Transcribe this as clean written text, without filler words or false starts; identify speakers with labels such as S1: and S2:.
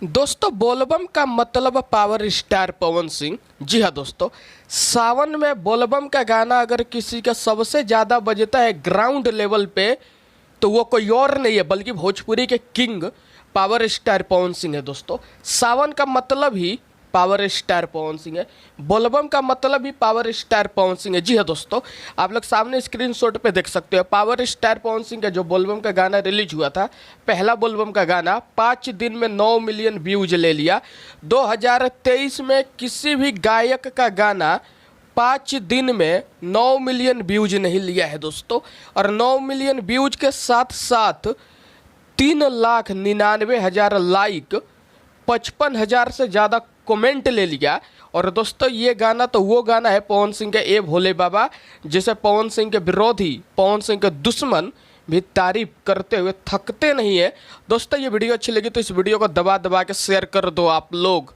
S1: दोस्तों बोलबम का मतलब पावर स्टार पवन सिंह। जी हाँ दोस्तों, सावन में बोलबम का गाना अगर किसी का सबसे ज़्यादा बजता है ग्राउंड लेवल पे, तो वो कोई और नहीं है बल्कि भोजपुरी के king power star Pawan Singh है। दोस्तों सावन का मतलब ही पावर स्टार पवन सिंह है, बोलबम का मतलब ही पावर स्टार पवन सिंह है। जी हाँ दोस्तों, आप लोग सामने स्क्रीनशॉट पे देख सकते हो पावर स्टार पवन सिंह का जो बोलबम का गाना रिलीज हुआ था, पहला बोलबम का गाना 5 दिन में 9 मिलियन व्यूज ले लिया। 2023 में किसी भी गायक का गाना 5 दिन में 9 मिलियन व्यूज नहीं लिया है दोस्तों। और 9 मिलियन व्यूज के साथ साथ 3,99,000 लाइक, 55,000 से ज़्यादा कमेंट ले लिया। और दोस्तों ये गाना तो वो गाना है पवन सिंह के ए भोले बाबा, जिसे पवन सिंह के विरोधी, पवन सिंह के दुश्मन भी तारीफ करते हुए थकते नहीं है। दोस्तों ये वीडियो अच्छी लगी तो इस वीडियो को दबा दबा के शेयर कर दो आप लोग।